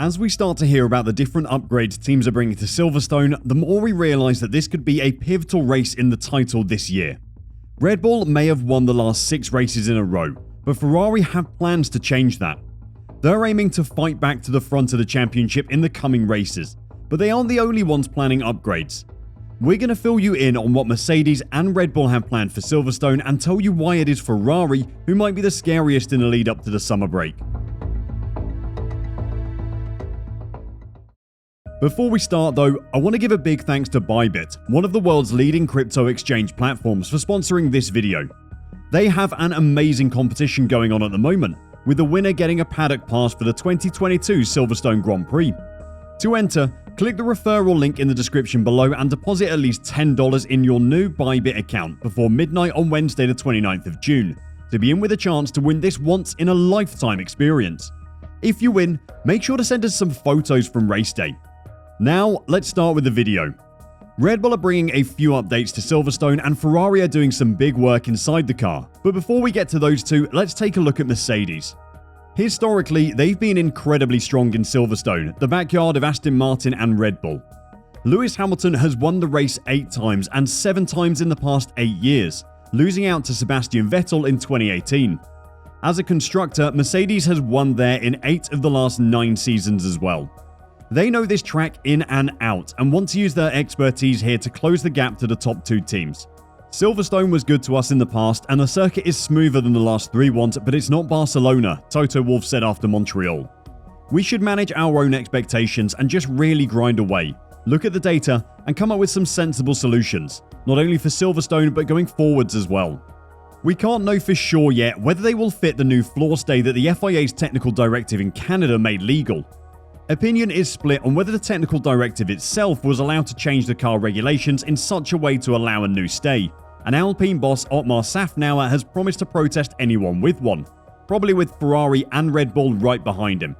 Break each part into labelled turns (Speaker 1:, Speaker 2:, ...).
Speaker 1: As we start to hear about the different upgrades teams are bringing to Silverstone, the more we realise that this could be a pivotal race in the title this year. Red Bull may have won the last 6 races in a row, but Ferrari have plans to change that. They're aiming to fight back to the front of the championship in the coming races, but they aren't the only ones planning upgrades. We're going to fill you in on what Mercedes and Red Bull have planned for Silverstone and tell you why it is Ferrari who might be the scariest in the lead up to the summer break. Before we start though, I want to give a big thanks to Bybit, one of the world's leading crypto exchange platforms, for sponsoring this video. They have an amazing competition going on at the moment, with the winner getting a paddock pass for the 2022 Silverstone Grand Prix. To enter, click the referral link in the description below and deposit at least $10 in your new Bybit account before midnight on Wednesday the 29th of June, to be in with a chance to win this once-in-a-lifetime experience. If you win, make sure to send us some photos from race day. Now, let's start with the video. Red Bull are bringing a few updates to Silverstone and Ferrari are doing some big work inside the car. But before we get to those two, let's take a look at Mercedes. Historically, they've been incredibly strong in Silverstone, the backyard of Aston Martin and Red Bull. Lewis Hamilton has won the race 8 times and 7 times in the past 8 years, losing out to Sebastian Vettel in 2018. As a constructor, Mercedes has won there in 8 of the last 9 seasons as well. They know this track in and out and want to use their expertise here to close the gap to the top 2 teams. Silverstone was good to us in the past and the circuit is smoother than the last 3 ones, but it's not Barcelona, Toto Wolff said after Montreal. We should manage our own expectations and just really grind away, look at the data and come up with some sensible solutions, not only for Silverstone but going forwards as well. We can't know for sure yet whether they will fit the new floor stay that the FIA's technical directive in Canada made legal. Opinion is split on whether the technical directive itself was allowed to change the car regulations in such a way to allow a new stay, and Alpine boss Otmar Safnauer has promised to protest anyone with one, probably with Ferrari and Red Bull right behind him.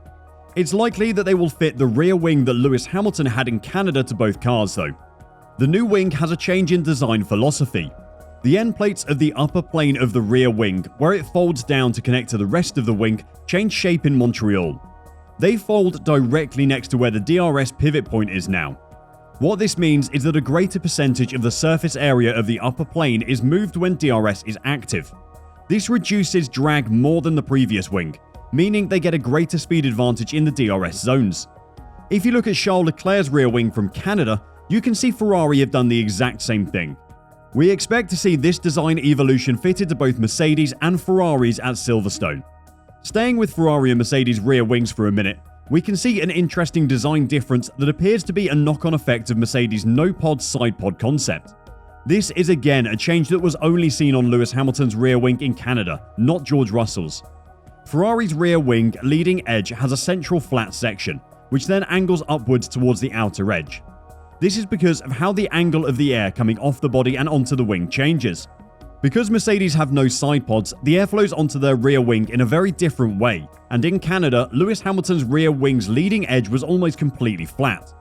Speaker 1: It's likely that they will fit the rear wing that Lewis Hamilton had in Canada to both cars though. The new wing has a change in design philosophy. The end plates of the upper plane of the rear wing, where it folds down to connect to the rest of the wing, change shape in Montreal. They fold directly next to where the DRS pivot point is now. What this means is that a greater percentage of the surface area of the upper plane is moved when DRS is active. This reduces drag more than the previous wing, meaning they get a greater speed advantage in the DRS zones. If you look at Charles Leclerc's rear wing from Canada, you can see Ferrari have done the exact same thing. We expect to see this design evolution fitted to both Mercedes and Ferraris at Silverstone. Staying with Ferrari and Mercedes rear wings for a minute, we can see an interesting design difference that appears to be a knock-on effect of Mercedes' no-pod side-pod concept. This is again a change that was only seen on Lewis Hamilton's rear wing in Canada, not George Russell's. Ferrari's rear wing leading edge has a central flat section, which then angles upwards towards the outer edge. This is because of how the angle of the air coming off the body and onto the wing changes. Because Mercedes have no side pods, the air flows onto their rear wing in a very different way, and in Canada, Lewis Hamilton's rear wing's leading edge was almost completely flat.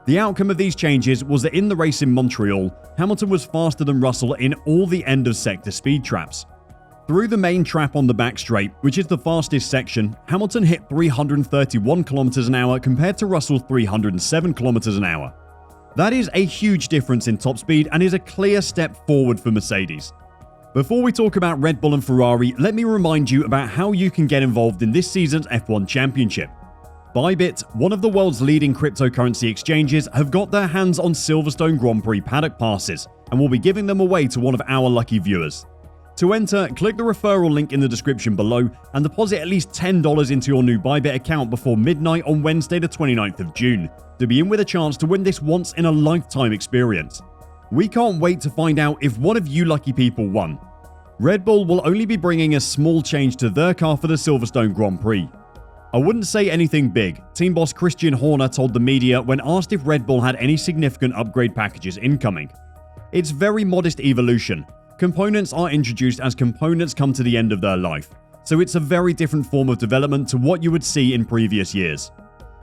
Speaker 1: The outcome of these changes was that in the race in Montreal, Hamilton was faster than Russell in all the end of sector speed traps. Through the main trap on the back straight, which is the fastest section, Hamilton hit 331 km an hour compared to Russell's 307 km an hour. That is a huge difference in top speed and is a clear step forward for Mercedes. Before we talk about Red Bull and Ferrari, let me remind you about how you can get involved in this season's F1 Championship. Bybit, one of the world's leading cryptocurrency exchanges, have got their hands on Silverstone Grand Prix paddock passes and will be giving them away to one of our lucky viewers. To enter, click the referral link in the description below and deposit at least $10 into your new Bybit account before midnight on Wednesday the 29th of June, to be in with a chance to win this once-in-a-lifetime experience. We can't wait to find out if one of you lucky people won. Red Bull will only be bringing a small change to their car for the Silverstone Grand Prix. I wouldn't say anything big, team boss Christian Horner told the media when asked if Red Bull had any significant upgrade packages incoming. It's very modest evolution. Components are introduced as components come to the end of their life, so it's a very different form of development to what you would see in previous years.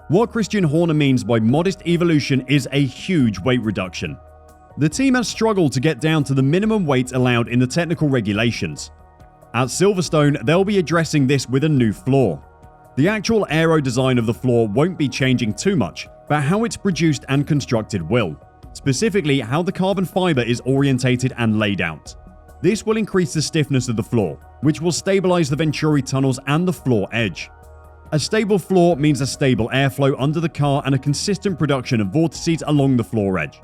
Speaker 1: What Christian Horner means by modest evolution is a huge weight reduction. The team has struggled to get down to the minimum weight allowed in the technical regulations. At Silverstone, they'll be addressing this with a new floor. The actual aero design of the floor won't be changing too much, but how it's produced and constructed will. Specifically, how the carbon fiber is orientated and laid out. This will increase the stiffness of the floor, which will stabilize the Venturi tunnels and the floor edge. A stable floor means a stable airflow under the car and a consistent production of vortices along the floor edge.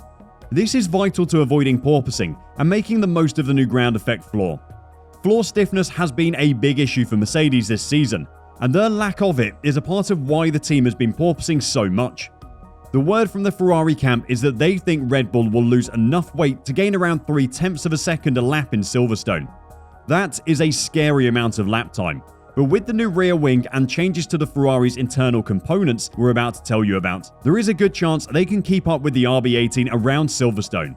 Speaker 1: This is vital to avoiding porpoising and making the most of the new ground effect floor. Floor stiffness has been a big issue for Mercedes this season, and their lack of it is a part of why the team has been porpoising so much. The word from the Ferrari camp is that they think Red Bull will lose enough weight to gain around 0.3 of a second a lap in Silverstone. That is a scary amount of lap time, but with the new rear wing and changes to the Ferrari's internal components we're about to tell you about, there is a good chance they can keep up with the RB18 around Silverstone.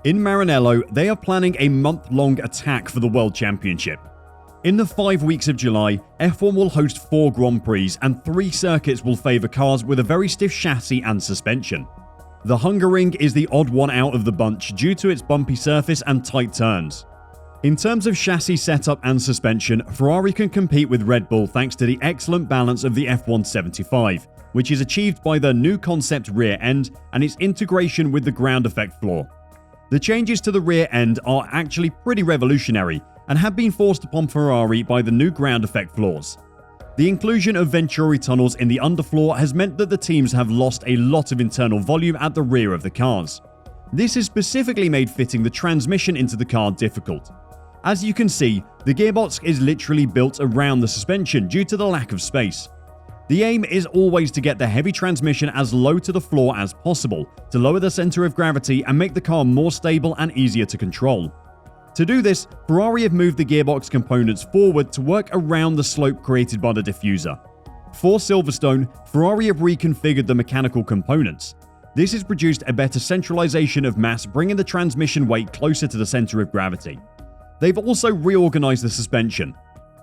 Speaker 1: In Maranello, they are planning a month-long attack for the World Championship. In the 5 weeks of July, F1 will host 4 Grand Prix and 3 circuits will favour cars with a very stiff chassis and suspension. The Hungaroring is the odd one out of the bunch due to its bumpy surface and tight turns. In terms of chassis setup and suspension, Ferrari can compete with Red Bull thanks to the excellent balance of the F175, which is achieved by their new concept rear end and its integration with the ground effect floor. The changes to the rear end are actually pretty revolutionary and have been forced upon Ferrari by the new ground effect floors. The inclusion of Venturi tunnels in the underfloor has meant that the teams have lost a lot of internal volume at the rear of the cars. This has specifically made fitting the transmission into the car difficult. As you can see, the gearbox is literally built around the suspension due to the lack of space. The aim is always to get the heavy transmission as low to the floor as possible to lower the center of gravity and make the car more stable and easier to control. To do this, Ferrari have moved the gearbox components forward to work around the slope created by the diffuser. For Silverstone, Ferrari have reconfigured the mechanical components. This has produced a better centralization of mass, bringing the transmission weight closer to the center of gravity. They've also reorganized the suspension.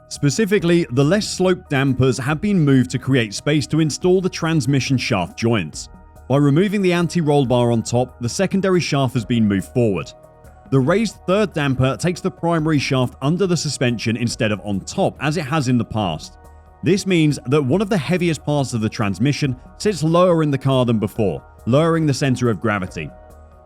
Speaker 1: Specifically, the less sloped dampers have been moved to create space to install the transmission shaft joints. By removing the anti-roll bar on top, the secondary shaft has been moved forward. The raised third damper takes the primary shaft under the suspension instead of on top as it has in the past. This means that one of the heaviest parts of the transmission sits lower in the car than before, lowering the center of gravity.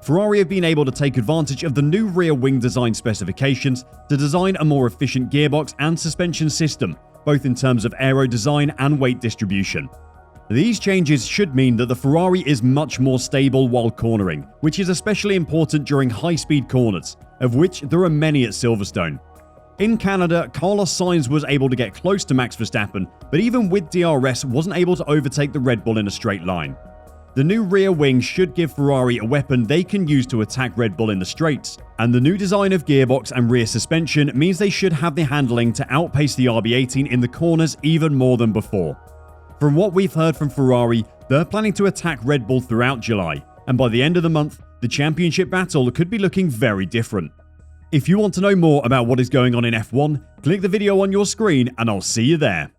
Speaker 1: Ferrari have been able to take advantage of the new rear wing design specifications to design a more efficient gearbox and suspension system, both in terms of aero design and weight distribution. These changes should mean that the Ferrari is much more stable while cornering, which is especially important during high-speed corners, of which there are many at Silverstone. In Canada, Carlos Sainz was able to get close to Max Verstappen, but even with DRS wasn't able to overtake the Red Bull in a straight line. The new rear wing should give Ferrari a weapon they can use to attack Red Bull in the straights, and the new design of gearbox and rear suspension means they should have the handling to outpace the RB18 in the corners even more than before. From what we've heard from Ferrari, they're planning to attack Red Bull throughout July, and by the end of the month, the championship battle could be looking very different. If you want to know more about what is going on in F1, click the video on your screen and I'll see you there.